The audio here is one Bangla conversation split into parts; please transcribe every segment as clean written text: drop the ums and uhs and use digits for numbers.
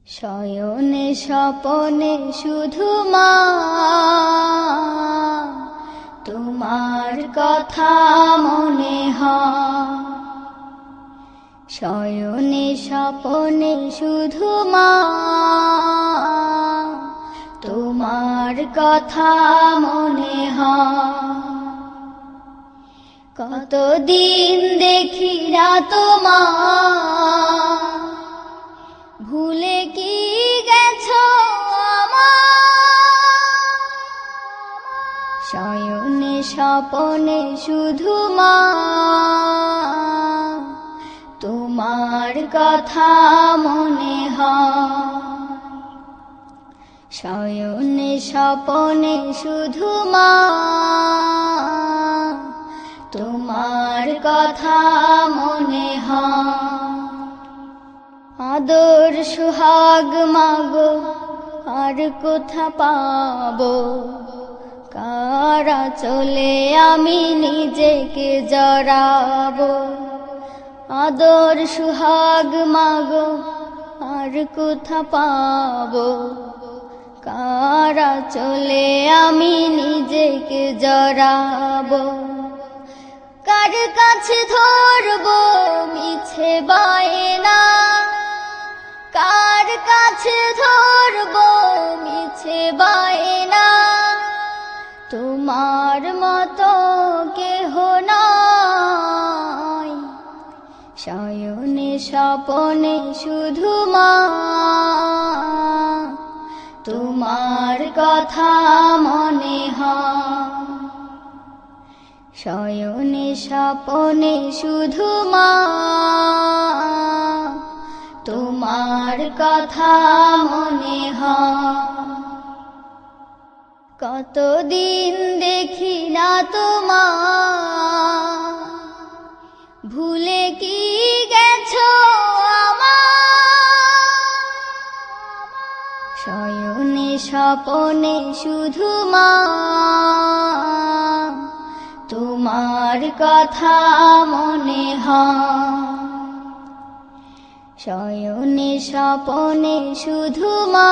শয়নে স্বপনে শুধু মা, তোমার কথা মনে হয়। শয়নে স্বপনে শুধু মা, তোমার কথা মনে হয়। কতদিন দেখি না তোমার, ভুলে কি গেছো আমায়। শয়নে স্বপনে শুধু মা, তোমার কথা মনে হয়। শয়নে স্বপনে শুধু মা, তোমার কথা মনে হয়। আদর সোহাগ মাগো আর কোথা পাবো, কারা চলে আমি নিজেকে জড়াবো। আদর সোহাগ মাগো আর কোথা পাবো, কারা চলে আমি নিজেকে জড়াবো। কার কাছে ধরবো মিছে বায়না, কার কাছে ধরবো মিছে বায়না। তোমার মতো কেহ নাই। শয়নে স্বপনে শুধু মা, তোমার কথা মনে হয়। শয়নে স্বপনে শুধু মা, তোমার কথা মনে হয়। কতদিন দেখি না তোমার, ভুলে কি গেছো আমায়। শয়নে স্বপনে শুধু মা, তোমার কথা মনে হয়। শয়নে স্বপনে শুধু মা,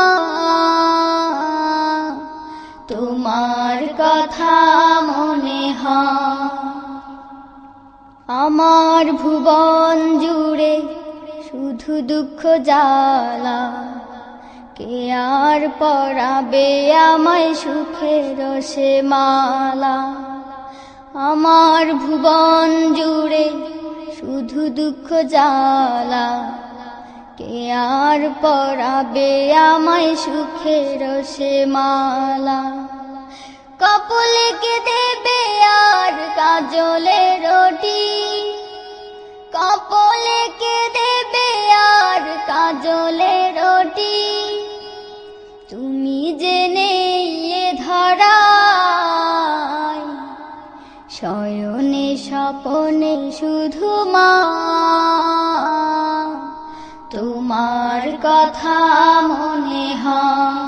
তোমার কথা মনে হয়। আমার ভুবন জুড়ে শুধু দুঃখ জ্বালা, কে আর পরাবে আমায় সুখের সে মালা। আমার ভুবন জুড়ে শুধু দুঃখ জ্বালা, কে আর পরাবে আমায় সুখের সে মালা। কপালে কে দেবে আর কাজলে রুটি, কপালে কে দেবে আর কাজলে রুটি। তুমি জেনে এ ধরায়, শয়নে স্বপনে শুধু মা, তোমার কথা মনে হয়।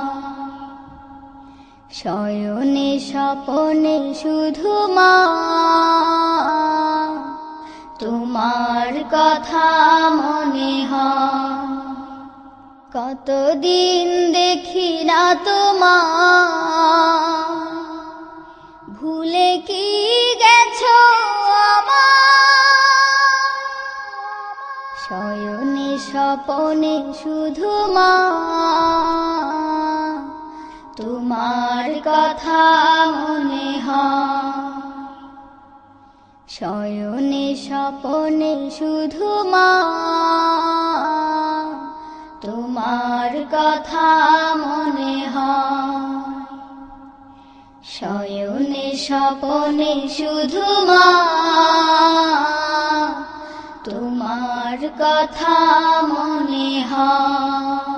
শয়নে স্বপনে শুধু মা, তোমার কথা মনে হয়। কতদিন দেখি না তোমার, ভুলে কি গেছো আমায়। শয়নে স্বপনে শুধু মা, তোমার কথা মনে হয়। শয়নে স্বপনে শুধু মা, তোমার কথা মনে হয়। শয়নে স্বপনে শুধু মা, তোমার কথা মনে হয়।